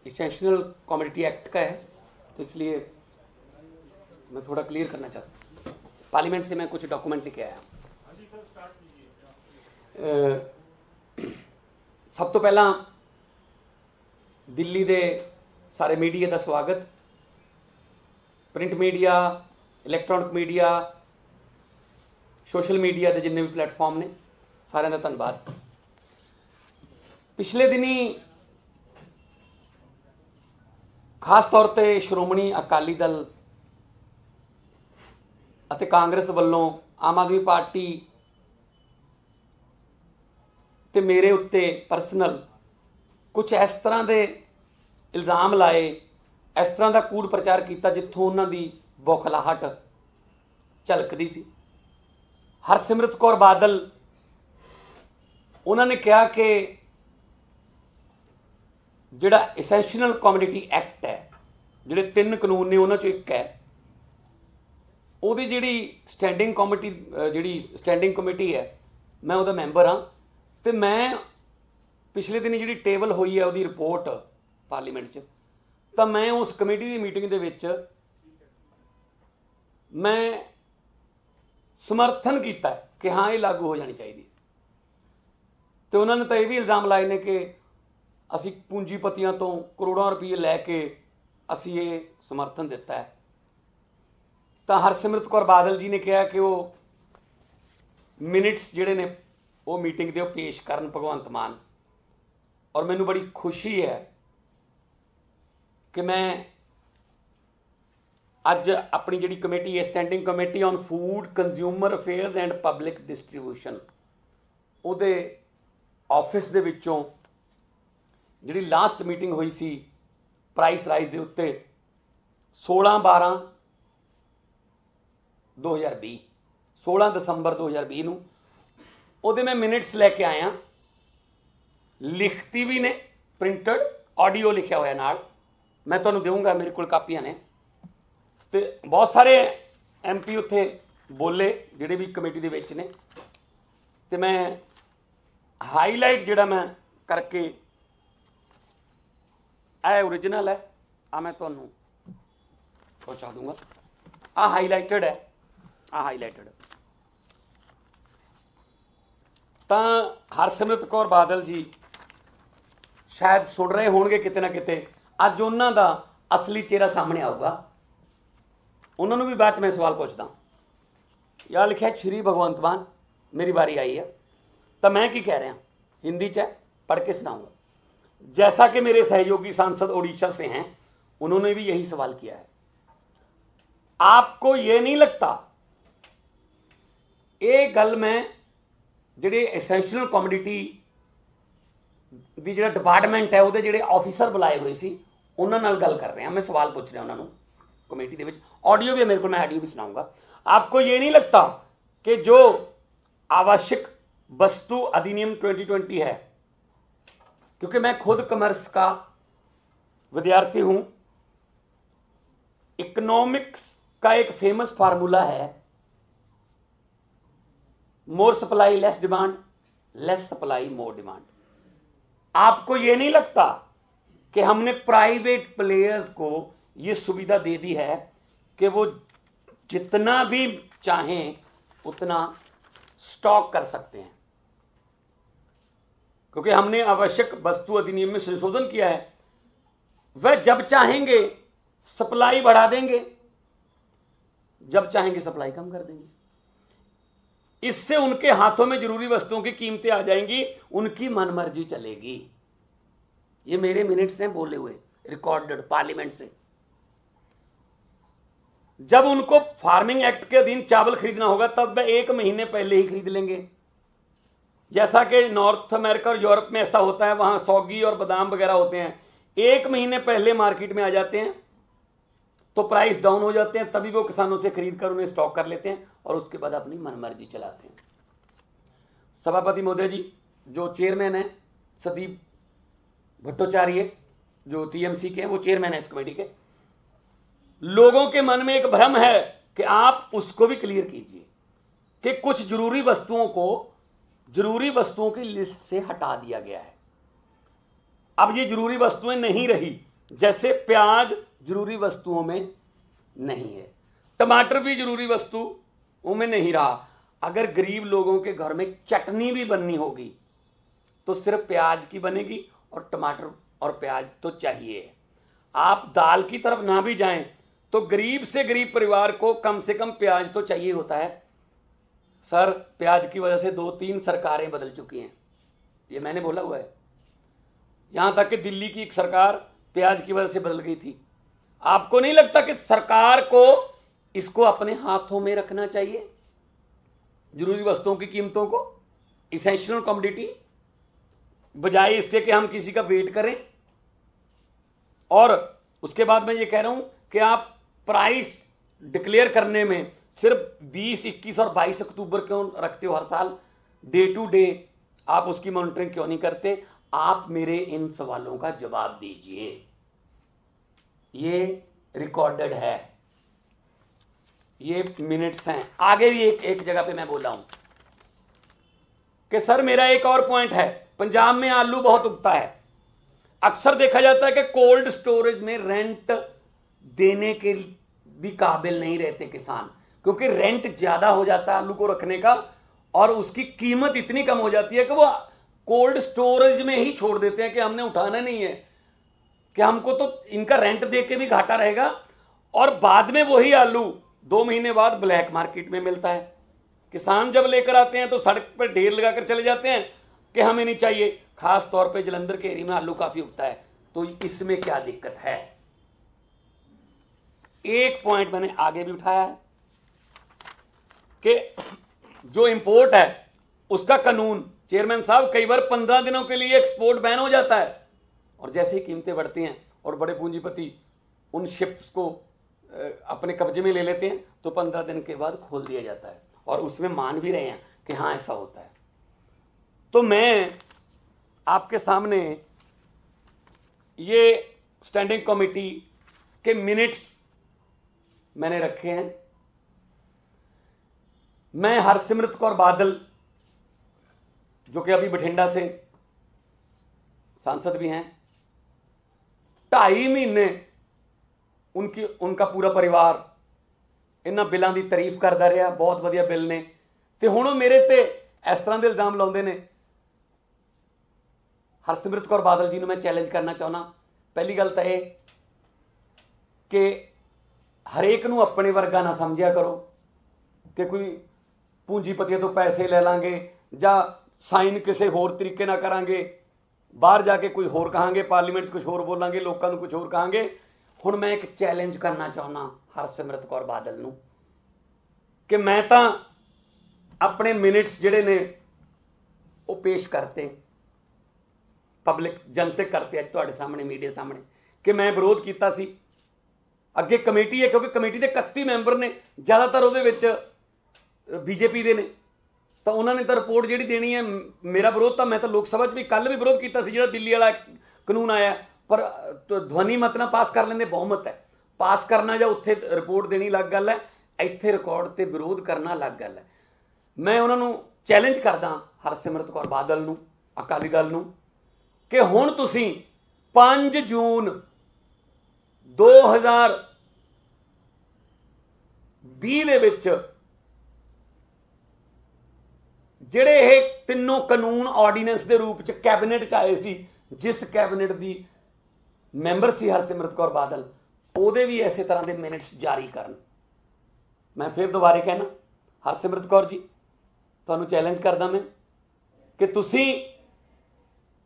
Essential commodity act का है, तो इसलिए मैं थोड़ा क्लियर करना चाहता हूँ। पार्लियामेंट से मैं कुछ डॉक्यूमेंट लेके आया। सब तो पहला दिल्ली दे सारे मीडिया का स्वागत, print media, electronic media, social media के जिन्ने भी प्लेटफॉर्म ने, सारे का धन्यवाद। पिछले दिनी खास तौर पर श्रोमणी अकाली दल ਅਤੇ कांग्रेस ਵੱਲੋਂ आम आदमी पार्टी ਤੇ मेरे उत्ते परसनल कुछ इस तरह के इल्ज़ाम लाए, इस तरह का कूड़ प्रचार किया जिथों उन्होंने बौखलाहट झलकती सी। हरसिमरत कौर बादल उन्होंने कहा कि जिहड़ा एसेंशियल कमोडिटी एक्ट है, जिहड़े 3 कानून ने उन्हां चों एक है, ਉਹਦੀ ਜਿਹੜੀ ਸਟੈਂਡਿੰਗ ਕਮੇਟੀ है, मैं ਉਹਦਾ मैंबर हाँ। तो मैं पिछले दिन जी टेबल हुई है, वो रिपोर्ट पार्लीमेंट च, तो मैं उस कमेटी की मीटिंग के विच मैं समर्थन किया कि हाँ ये लागू हो जानी चाहिए। तो उन्होंने तो यह भी इल्ज़ाम लाए ने कि असी पूंजीपतियों तो करोड़ों रुपये लैके असी ये समर्थन दिता है। तो हरसिमरत कौर बादल जी ने कहा कि वो मिनट्स जिहड़े ने वो मीटिंग के पेश करन भगवंत मान, और मैनू बड़ी खुशी है कि मैं अज अपनी जिहड़ी कमेटी है, standing committee on food consumer affairs and public distribution, उहदे ऑफिस दे विचों जिहड़ी लास्ट मीटिंग हुई सी प्राइस राइज के उत्ते 16/12/2020 16 दसंबर 2020 नूं ਉਹਦੇ मैं मिनट्स लैके आया, लिखती भी ने, प्रिंटड ऑडियो लिखा होया नाल, मैं तुहानूं देऊँगा, मेरे कोल कापियां ने। तो बहुत सारे MP उत्थे बोले जिहड़े भी कमेटी दे विच ने, तो मैं हाईलाइट जिहड़ा मैं करके ओरिजिनल है मैं तुहानूं पहुँचा दूँगा। हाईलाइटेड है, हाईलाइटेड। तो हरसिमरत कौर बादल जी शायद सुन रहे होंगे किते ना किते, अज उन्हां दा असली चेहरा सामने आऊगा। उन्होंने भी बाद मैं सवाल पूछदा। यार लिखा श्री भगवंत मान, मेरी बारी आई है, तो मैं की कह रहा, हिंदी च पढ़ के सुनाऊंगा। जैसा कि मेरे सहयोगी सांसद उड़ीसा से हैं, उन्होंने भी यही सवाल किया है। आपको ये नहीं लगता ये गल मैं जिहड़े एसेंशियल कमोडिटी दी जिहड़ा डिपार्टमेंट है उहदे जिहड़े ऑफिसर बुलाए हुए सी उन्हां नाल गल कर रहे हैं, मैं सवाल पूछ रहा उन्होंने कमेटी दे विच, ऑडियो भी मेरे को, मैं ऑडियो भी सुनाऊंगा। आपको ये नहीं लगता कि जो आवश्यक वस्तु अधिनियम 2020 है, क्योंकि मैं खुद कॉमर्स का विद्यार्थी हूं, इकोनॉमिक्स का एक फेमस फार्मूला है, more supply less demand, less supply more demand. आपको यह नहीं लगता कि हमने प्राइवेट प्लेयर्स को यह सुविधा दे दी है कि वो जितना भी चाहें उतना स्टॉक कर सकते हैं, क्योंकि हमने आवश्यक वस्तु अधिनियम में संशोधन किया है। वह जब चाहेंगे सप्लाई बढ़ा देंगे, जब चाहेंगे सप्लाई कम कर देंगे। इससे उनके हाथों में जरूरी वस्तुओं की कीमतें आ जाएंगी, उनकी मनमर्जी चलेगी। ये मेरे मिनट्स हैं बोले हुए, रिकॉर्डेड पार्लियामेंट से। जब उनको फार्मिंग एक्ट के अधीन चावल खरीदना होगा तब वह 1 महीने पहले ही खरीद लेंगे, जैसा कि नॉर्थ अमेरिका और यूरोप में ऐसा होता है, वहां सौगी और बादाम वगैरह होते हैं, 1 महीने पहले मार्केट में आ जाते हैं, तो प्राइस डाउन हो जाते हैं, तभी वो किसानों से खरीद कर उन्हें स्टॉक कर लेते हैं और उसके बाद अपनी मनमर्जी चलाते हैं। सभापति महोदय जी, जो चेयरमैन है संदीप भट्टाचार्य, जो TMC के हैं, वो चेयरमैन है इस कमेटी के। लोगों के मन में एक भ्रम है कि आप उसको भी क्लियर कीजिए कि कुछ जरूरी वस्तुओं की लिस्ट से हटा दिया गया है। अब ये जरूरी वस्तुएं नहीं रही, जैसे प्याज जरूरी वस्तुओं में नहीं है, टमाटर भी जरूरी वस्तुओं में नहीं रहा। अगर गरीब लोगों के घर में चटनी भी बननी होगी तो सिर्फ प्याज की बनेगी, और टमाटर और प्याज तो चाहिए। आप दाल की तरफ ना भी जाएं तो गरीब से गरीब परिवार को कम से कम प्याज तो चाहिए होता है। सर, प्याज की वजह से 2-3 सरकारें बदल चुकी हैं, ये मैंने बोला हुआ है। यहां तक कि दिल्ली की एक सरकार प्याज की वजह से बदल गई थी। आपको नहीं लगता कि सरकार को इसको अपने हाथों में रखना चाहिए, जरूरी वस्तुओं की कीमतों को, इसेंशियल कमोडिटी, बजाय इसके कि हम किसी का वेट करें? और उसके बाद मैं ये कह रहा हूं कि आप प्राइस डिक्लेयर करने में सिर्फ 20, 21 और 22 अक्टूबर क्यों रखते हो हर साल? डे टू डे आप उसकी मॉनिटरिंग क्यों नहीं करते? आप मेरे इन सवालों का जवाब दीजिए। ये रिकॉर्डेड है, ये मिनट्स हैं। आगे भी एक जगह पे मैं बोला हूं कि सर मेरा एक और पॉइंट है, पंजाब में आलू बहुत उगता है। अक्सर देखा जाता है कि कोल्ड स्टोरेज में रेंट देने के भी काबिल नहीं रहते किसान, क्योंकि रेंट ज्यादा हो जाता है आलू को रखने का, और उसकी कीमत इतनी कम हो जाती है कि वो कोल्ड स्टोरेज में ही छोड़ देते हैं कि हमने उठाना नहीं है, कि हमको तो इनका रेंट दे के भी घाटा रहेगा। और बाद में वही आलू 2 महीने बाद ब्लैक मार्केट में मिलता है। किसान जब लेकर आते हैं तो सड़क पर ढेर लगाकर चले जाते हैं कि हमें नहीं चाहिए। खास तौर पे जलंधर के एरिया में आलू काफी उगता है, तो इसमें क्या दिक्कत है? एक पॉइंट मैंने आगे भी उठाया है कि जो इंपोर्ट है उसका कानून, चेयरमैन साहब, कई बार 15 दिनों के लिए एक्सपोर्ट बैन हो जाता है, और जैसे ही कीमतें बढ़ती हैं और बड़े पूंजीपति उन शिप्स को अपने कब्जे में ले लेते हैं तो 15 दिन के बाद खोल दिया जाता है, और उसमें मान भी रहे हैं कि हाँ ऐसा होता है। तो मैं आपके सामने ये स्टैंडिंग कमेटी के मिनट्स मैंने रखे हैं। मैं हरसिमरत कौर बादल, जो कि अभी बठिंडा से सांसद भी हैं, 2.5 महीने उनका पूरा परिवार इन्हां बिलों की तारीफ करता रहा, बहुत वधिया बिल ने, ते हुण मेरे ते इस तरह के इल्जाम लाउंदे ने। हरसिमरत कौर बादल जी नूं मैं चैलेंज करना चाहुंदा। पहली गल तां यह कि हरेक नूं अपने वर्गा ना समझिया करो कि कोई पूंजीपतियों तो पैसे ले लांगे जां साइन किसी होर तरीके ना करांगे, बाहर जाके कोई होर कहांगे, पार्लीमेंट कुछ होर बोलांगे, लोगों को कुछ होर कहांगे। हुण मैं एक चैलेंज करना चाहुंदा हरसिमरत कौर बादल नूं कि मैं तां अपने मिनट्स जिहड़े ने वो पेश करते, पब्लिक जनतक करते अज तुहाडे सामने मीडिया सामने, कि मैं विरोध कीता सी। अगे कमेटी है, क्योंकि कमेटी के 31 मैंबर ने, ज़्यादातर उहदे विच बीजेपी दे ने, तो उन्होंने तो रिपोर्ट जी देनी है। मेरा विरोध तो मैं तो लोक सभा भी कल भी विरोध किया जो दिल्ली वाला कानून आया, पर तो ध्वनि मत ना पास कर लेंदे, बहुमत है, पास करना या उत्थे रिपोर्ट देनी अलग गल है, इत्थे रिकॉर्ड से विरोध करना अलग गल है। मैं उन्होंने चैलेंज करदा हरसिमरत कौर बादल नूं, अकाली दल नूं, कि हुण तुसीं 5 जून 2020 दे विच ਜਿਹੜੇ ਇਹ ਤਿੰਨੋਂ ਕਾਨੂੰਨ ਆਰਡੀਨੈਂਸ ਦੇ रूप च कैबिनेट च आए सी, जिस कैबिनेट की मैंबर सी हरसिमरत कौर बादल, ਉਹਦੇ भी इस तरह के मिनट्स जारी करन। मैं फिर दोबारे कहना हरसिमरत कौर जी, ਤੁਹਾਨੂੰ चैलेंज करदा मैं कि तुसीं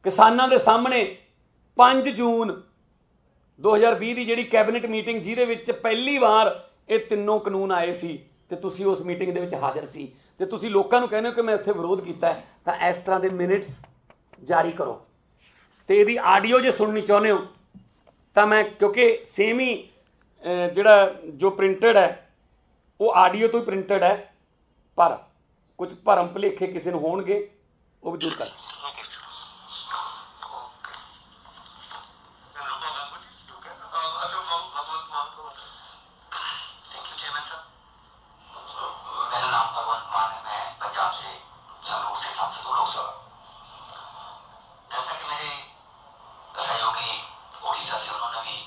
किसानां दे सामने 5 जून 2020 की जिहड़ी कैबिनेट मीटिंग जिहदे विच पहली बार ये तीनों कानून आए सी ते तुसीं उस मीटिंग दे विच हाज़र सी, ते तुसीं लोकां नूं कहने हो कि मैं उत्थे विरोध कीता है, तां इस तरह के मिनट्स जारी करो। तो यदि आडियो जो सुननी चाहुंदे हो तो मैं, क्योंकि सेम ही जिहड़ा जो प्रिंटड है वो आडियो तो ही प्रिंटड है, पर कुछ भरम भुलेखे किसी नूं होणगे वो भी दूर कर। जैसा कि मेरे सहयोगी उड़ीसा से उन्होंने भी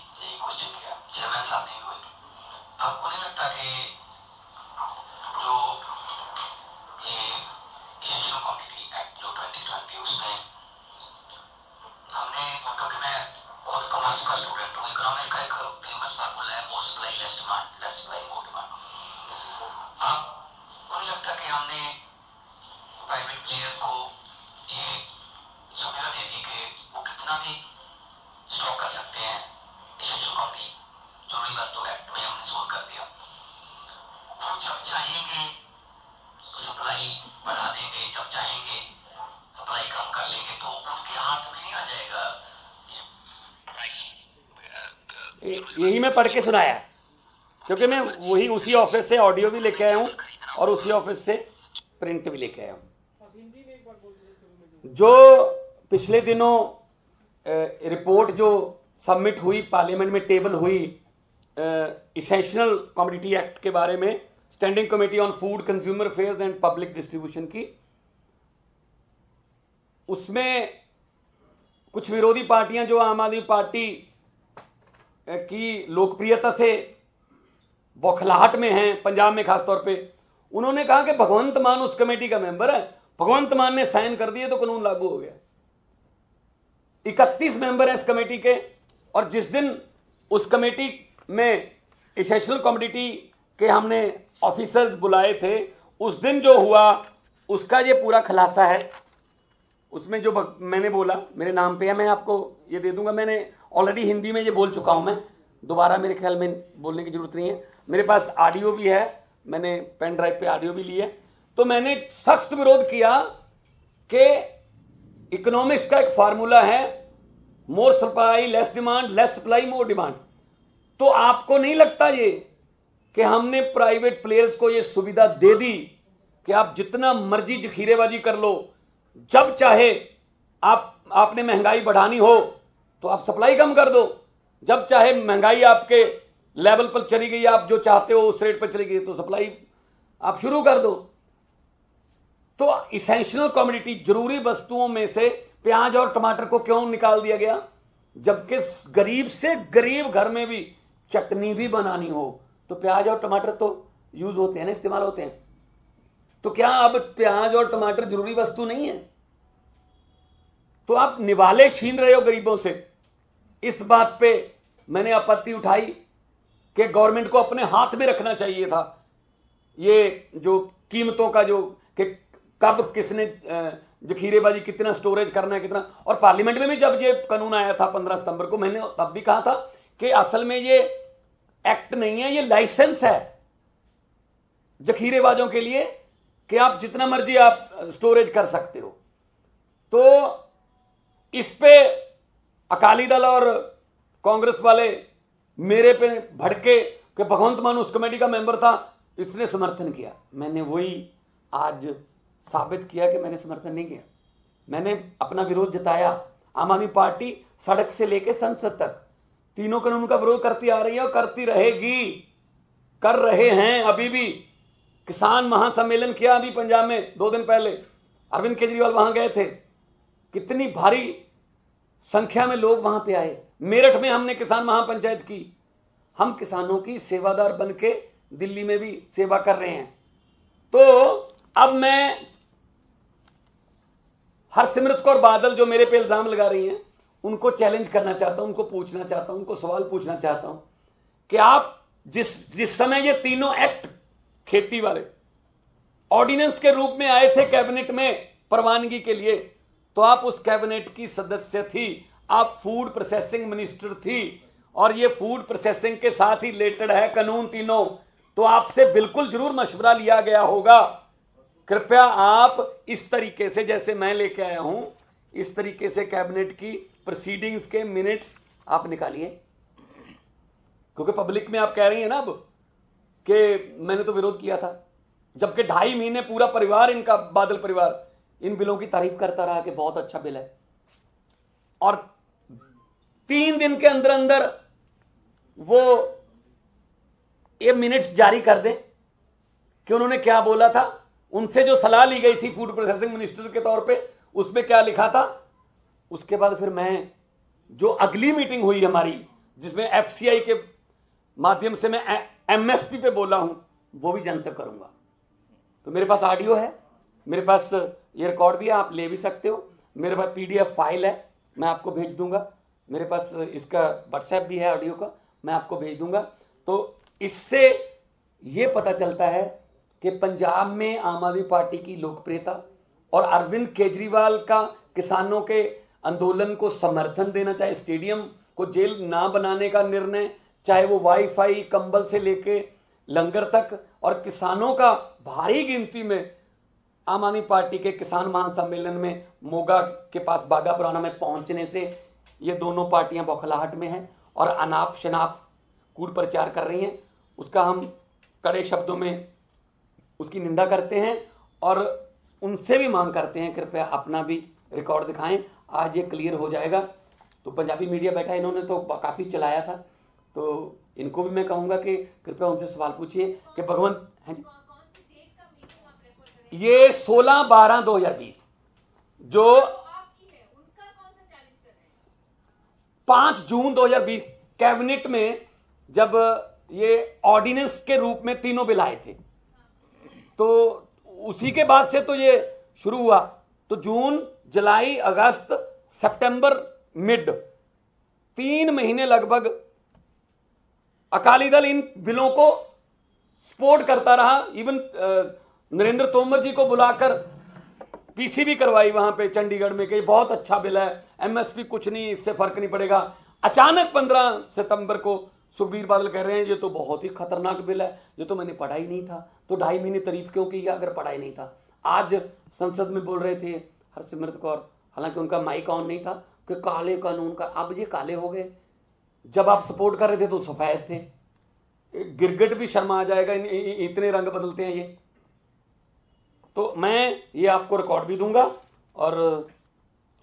आर्ट्स का स्टूडेंट हूँ, इकोनॉमिक्स का एक फेमस फार्मूला है, more supply less demand, less supply more demand. आपको नहीं लगता कि हमने प्राइवेट प्लेयर्स को ये सुविधा दे दी कि वो कितना भी स्टॉक कर सकते हैं, एसेंशियल कमोडिटी जरूरी वस्तु एक्ट में हमने सोल्व कर दिया, वो जब चाहेंगे सप्लाई बढ़ा देंगे, जब चाहेंगे सप्लाई कम कर लेंगे, तो उनके हाथ में नहीं आ जाएगा यही मैं पढ़ के सुनाया, क्योंकि मैं वही उसी ऑफिस से ऑडियो भी लेके आया हूँ और उसी ऑफिस से प्रिंट भी लेके आया हूँ। जो पिछले दिनों रिपोर्ट जो सबमिट हुई पार्लियामेंट में, टेबल हुई इसेंशियल कमोडिटी एक्ट के बारे में, standing committee on food consumer affairs and public distribution की, उसमें कुछ विरोधी पार्टियां जो आम आदमी पार्टी की लोकप्रियता से बौखलाहट में हैं, पंजाब में खासतौर पे, उन्होंने कहा कि भगवंत मान उस कमेटी का मेंबर है, भगवंत मान ने साइन कर दिए तो कानून लागू हो गया। 31 मेंबर हैं इस कमेटी के, और जिस दिन उस कमेटी में एसेंशियल कमोडिटी के हमने ऑफिसर्स बुलाए थे, उस दिन जो हुआ उसका ये पूरा खुलासा है। उसमें जो मैंने बोला मेरे नाम पे है, मैं आपको ये दे दूंगा, मैंने ऑलरेडी हिंदी में ये बोल चुका हूं, मैं दोबारा मेरे ख्याल में बोलने की जरूरत नहीं है, मेरे पास ऑडियो भी है, मैंने पेन ड्राइव पे ऑडियो भी ली है। तो मैंने सख्त विरोध किया कि इकोनॉमिक्स का एक फार्मूला है, more supply less demand, less supply more demand. तो आपको नहीं लगता ये कि हमने प्राइवेट प्लेयर्स को ये सुविधा दे दी कि आप जितना मर्जी जखीरेबाजी कर लो, जब चाहे आपने महंगाई बढ़ानी हो तो आप सप्लाई कम कर दो, जब चाहे महंगाई आपके लेवल पर चली गई, आप जो चाहते हो उस रेट पर चली गई, तो सप्लाई आप शुरू कर दो। तो इसेंशियल कमोडिटी जरूरी वस्तुओं में से प्याज और टमाटर को क्यों निकाल दिया गया, जबकि गरीब से गरीब घर में भी चटनी भी बनानी हो तो प्याज और टमाटर तो यूज होते हैं ना, इस्तेमाल होते हैं। तो क्या अब प्याज और टमाटर जरूरी वस्तु नहीं है? तो आप निवाले छीन रहे हो गरीबों से। इस बात पे मैंने आपत्ति उठाई कि गवर्नमेंट को अपने हाथ में रखना चाहिए था ये जो कीमतों का, जो कि कब किसने जखीरेबाजी कितना स्टोरेज करना है, कितना। और पार्लियामेंट में भी जब ये कानून आया था 15 सितंबर को, मैंने तब भी कहा था कि असल में ये एक्ट नहीं है, ये लाइसेंस है जखीरेबाजों के लिए कि आप जितना मर्जी आप स्टोरेज कर सकते हो। तो इस पे अकाली दल और कांग्रेस वाले मेरे पे भड़के कि भगवंत मान उस कमेटी का मेंबर था, इसने समर्थन किया। मैंने वही आज साबित किया कि मैंने समर्थन नहीं किया, मैंने अपना विरोध जताया। आम आदमी पार्टी सड़क से लेकर संसद तक तीनों कानून का विरोध करती आ रही है और करती रहेगी, कर रहे हैं। अभी भी किसान महासम्मेलन किया अभी पंजाब में 2 दिन पहले, अरविंद केजरीवाल वहां गए थे, कितनी भारी संख्या में लोग वहां पे आए। मेरठ में हमने किसान महापंचायत की, हम किसानों की सेवादार बनके दिल्ली में भी सेवा कर रहे हैं। तो अब मैं हरसिमरत कौर बादल जो मेरे पे इल्जाम लगा रही हैं उनको चैलेंज करना चाहता हूं, उनको पूछना चाहता हूं, उनको सवाल पूछना चाहता हूं कि आप जिस समय ये तीनों एक्ट खेती वाले ऑर्डिनेंस के रूप में आए थे कैबिनेट में प्रवानगी के लिए, तो आप उस कैबिनेट की सदस्य थी, आप फूड प्रोसेसिंग मिनिस्टर थी, और ये फूड प्रोसेसिंग के साथ ही रिलेटेड है कानून तीनों। तो आपसे बिल्कुल जरूर मशवरा लिया गया होगा। कृपया आप इस तरीके से जैसे मैं लेके आया हूं, इस तरीके से कैबिनेट की प्रोसीडिंग्स के मिनट्स आप निकालिए, क्योंकि पब्लिक में आप कह रही हैं ना अब कि मैंने तो विरोध किया था, जबकि 2.5 महीने पूरा परिवार इनका, बादल परिवार, इन बिलों की तारीफ करता रहा कि बहुत अच्छा बिल है, और 3 दिन के अंदर अंदर वो ये मिनट्स जारी कर दें कि उन्होंने क्या बोला था। उनसे जो सलाह ली गई थी फूड प्रोसेसिंग मिनिस्टर के तौर पे, उसमें क्या लिखा था। उसके बाद फिर मैं जो अगली मीटिंग हुई हमारी, जिसमें एफसीआई के माध्यम से मैं एमएसपी पे बोला हूं, वो भी जनतक करूंगा। तो मेरे पास ऑडियो है, मेरे पास ये रिकॉर्ड भी है, आप ले भी सकते हो, मेरे पास पीडीएफ फाइल है, मैं आपको भेज दूंगा। मेरे पास इसका व्हाट्सएप भी है ऑडियो का, मैं आपको भेज दूंगा। तो इससे ये पता चलता है कि पंजाब में आम आदमी पार्टी की लोकप्रियता और अरविंद केजरीवाल का किसानों के आंदोलन को समर्थन देना, चाहे स्टेडियम को जेल ना बनाने का निर्णय, चाहे वो वाईफाई कंबल से लेके लंगर तक, और किसानों का भारी गिनती में आम आदमी पार्टी के किसान महासम्मेलन में मोगा के पास बागा पुराना में पहुंचने से ये दोनों पार्टियां बौखलाहट में हैं और अनाप शनाप कूट प्रचार कर रही हैं। उसका हम कड़े शब्दों में उसकी निंदा करते हैं और उनसे भी मांग करते हैं कृपया अपना भी रिकॉर्ड दिखाएं। आज ये क्लियर हो जाएगा। तो पंजाबी मीडिया बैठा, इन्होंने तो काफ़ी चलाया था, तो इनको भी मैं कहूँगा कि कृपया उनसे सवाल पूछिए कि भगवंत हैं जी, ये 16/12/2020 जो 5 जून 2020 कैबिनेट में जब ये ऑर्डिनेंस के रूप में तीनों बिल आए थे, तो उसी के बाद से तो ये शुरू हुआ। तो जून, जुलाई, अगस्त, सितंबर, मिड 3 महीने लगभग अकाली दल इन बिलों को सपोर्ट करता रहा। इवन नरेंद्र तोमर जी को बुलाकर पीसीबी करवाई वहां पे चंडीगढ़ में कि बहुत अच्छा बिल है, एमएसपी कुछ नहीं, इससे फर्क नहीं पड़ेगा। अचानक 15 सितंबर को सुखबीर बादल कह रहे हैं ये तो बहुत ही खतरनाक बिल है, ये तो मैंने पढ़ा ही नहीं था। तो 2.5 महीने तारीफ क्यों की अगर पढ़ा ही नहीं था। आज संसद में बोल रहे थे हरसिमरत कौर, हालांकि उनका माइक ऑन नहीं था, कि काले कानून का, अब ये काले हो गए। जब आप सपोर्ट कर रहे थे तो सफेद थे। गिरगिट भी शर्मा आ जाएगा, इतने रंग बदलते हैं ये। तो मैं ये आपको रिकॉर्ड भी दूंगा और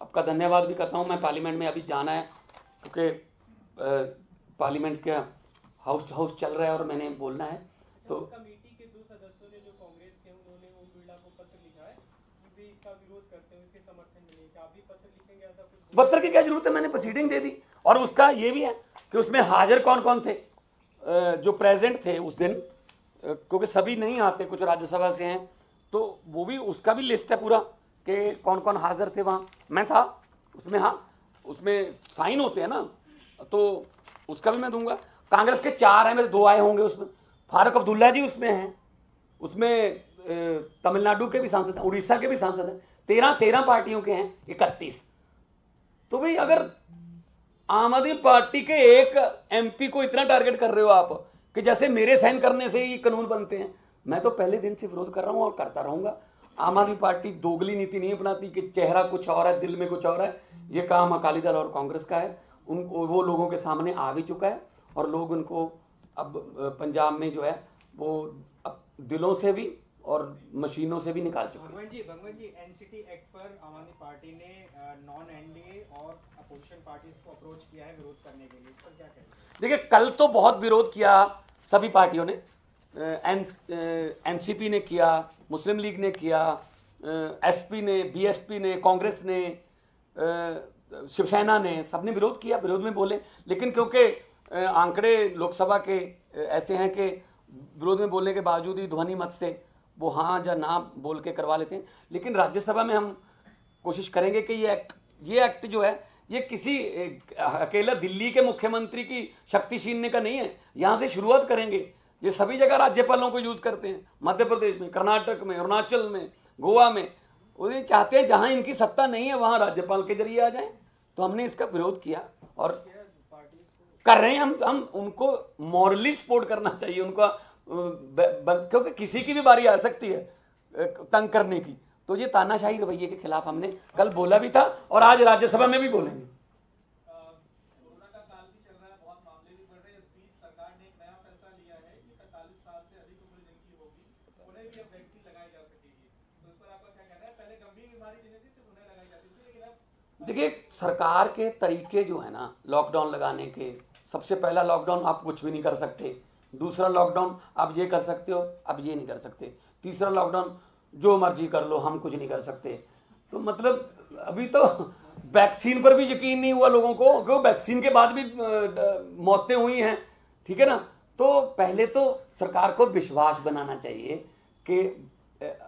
आपका धन्यवाद भी करता हूं। मैं पार्लियामेंट में अभी जाना है क्योंकि पार्लियामेंट का हाउस चल रहा है और मैंने बोलना है। तो कमेटी के 2 सदस्यों ने जो कांग्रेस के, उन्होंने ओम बिरला को पत्र लिखा है कि वे इसका विरोध करते हैं, इसके समर्थन में नहीं। क्या आप भी पत्र लिखेंगे? ऐसा कुछ पत्र की क्या जरूरत है, मैंने प्रोसीडिंग दे दी। और उसका ये भी है कि उसमें हाजिर कौन कौन थे जो प्रेजेंट थे उस दिन, क्योंकि सभी नहीं आते, कुछ राज्यसभा से हैं, तो वो भी, उसका भी लिस्ट है पूरा कि कौन कौन हाजिर थे वहाँ। मैं था उसमें, हाँ, उसमें साइन होते हैं ना, तो उसका भी मैं दूंगा। कांग्रेस के 4 हैं, में 2 आए होंगे उसमें। फारूक अब्दुल्ला जी उसमें हैं, उसमें तमिलनाडु के भी सांसद हैं, उड़ीसा के भी सांसद हैं। 13 पार्टियों के हैं 31। तो भाई अगर आम आदमी पार्टी के एक एमपी को इतना टारगेट कर रहे हो आप कि जैसे मेरे साइन करने से ही कानून बनते हैं, मैं तो पहले दिन से विरोध कर रहा हूं और करता रहूंगा। आम आदमी पार्टी दोगली नीति नहीं अपनाती कि चेहरा कुछ और है, दिल में कुछ और है। ये काम अकाली दल और कांग्रेस का है। वो लोगों के सामने आ भी चुका है और लोग उनको अब पंजाब में जो है वो अब दिलों से भी और मशीनों से भी निकाल चुके हैं। भगवान जी, एनसीटी एक्ट पर आम आदमी पार्टी ने नॉन एनडीए और अपोजिशन पार्टीज को अप्रोच किया है विरोध करने के लिए, इस पर क्या कहेंगे? देखिए, कल तो बहुत विरोध किया सभी पार्टियों ने। एनसीपी ने किया, मुस्लिम लीग ने किया, एसपी ने, बीएसपी ने, कांग्रेस ने, शिवसेना ने, सबने विरोध किया, विरोध में बोले। लेकिन क्योंकि आंकड़े लोकसभा के ऐसे हैं कि विरोध में बोलने के बावजूद ही ध्वनि मत से वो हाँ या ना बोल के करवा लेते हैं। लेकिन राज्यसभा में हम कोशिश करेंगे कि ये एक्ट जो है ये किसी अकेला दिल्ली के मुख्यमंत्री की शक्ति छीनने का नहीं है। यहाँ से शुरुआत करेंगे। ये सभी जगह राज्यपालों को यूज करते हैं, मध्य प्रदेश में, कर्नाटक में, अरुणाचल में, गोवा में। वो ये चाहते हैं जहाँ इनकी सत्ता नहीं है वहाँ राज्यपाल के जरिए आ जाए। तो हमने इसका विरोध किया और कर रहे हैं। हम उनको मॉरली सपोर्ट करना चाहिए उनका, क्योंकि किसी की भी बारी आ सकती है तंग करने की। तो ये तानाशाही रवैये के खिलाफ हमने कल बोला भी था और आज राज्यसभा में भी बोलेंगे। कोरोना का काल भी चल रहा है, बहुत मामले भी बढ़ रहे हैं। इस बीच सरकार ने एक नया फैसला लिया है कि 45 साल से अधिक उम्र जिनकी होगी उन्हें भी अब वैक्सीन लगाई जा सकेगी। तो इस पर आपका क्या कहना है? पहले गंभीर बीमारी जिन्हें थी सिर्फ उन्हें लगाई जाती थी, लेकिन अब देखिए, सरकार के तरीके जो है ना लॉकडाउन लगाने के, सबसे पहला लॉकडाउन आप कुछ भी नहीं कर सकते, दूसरा लॉकडाउन आप ये कर सकते हो, अब ये नहीं कर सकते, तीसरा लॉकडाउन जो मर्जी कर लो, हम कुछ नहीं कर सकते। तो मतलब अभी तो वैक्सीन पर भी यकीन नहीं हुआ लोगों को, क्योंकि वैक्सीन के बाद भी मौतें हुई हैं, ठीक है ना। तो पहले तो सरकार को विश्वास बनाना चाहिए कि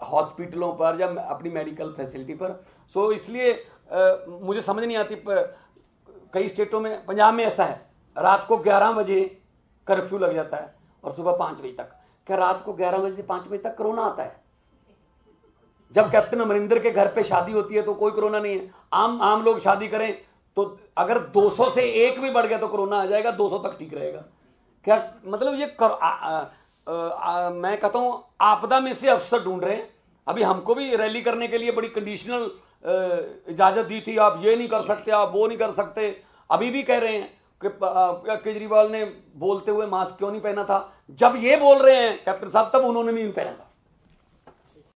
हॉस्पिटलों पर या अपनी मेडिकल फैसिलिटी पर। सो इसलिए मुझे समझ नहीं आती कई स्टेटों में, पंजाब में ऐसा है, रात को 11 बजे कर्फ्यू लग जाता है और सुबह 5 बजे तक। क्या रात को 11 बजे से 5 बजे तक कोरोना आता है? जब कैप्टन अमरिंदर के घर पे शादी होती है तो कोई कोरोना नहीं है। आम लोग शादी करें तो अगर 200 से 1 भी बढ़ गया तो कोरोना आ जाएगा, 200 तक ठीक रहेगा। क्या मतलब ये मैं कहता हूं आपदा में से अवसर ढूंढ रहे हैं। अभी हमको भी रैली करने के लिए बड़ी कंडीशनल इजाजत दी थी, आप ये नहीं कर सकते, आप वो नहीं कर सकते। अभी भी कह रहे हैं कि केजरीवाल ने बोलते हुए मास्क क्यों नहीं पहना था। जब ये बोल रहे हैं कैप्टन साहब, तब उन्होंने भी नहीं पहना था।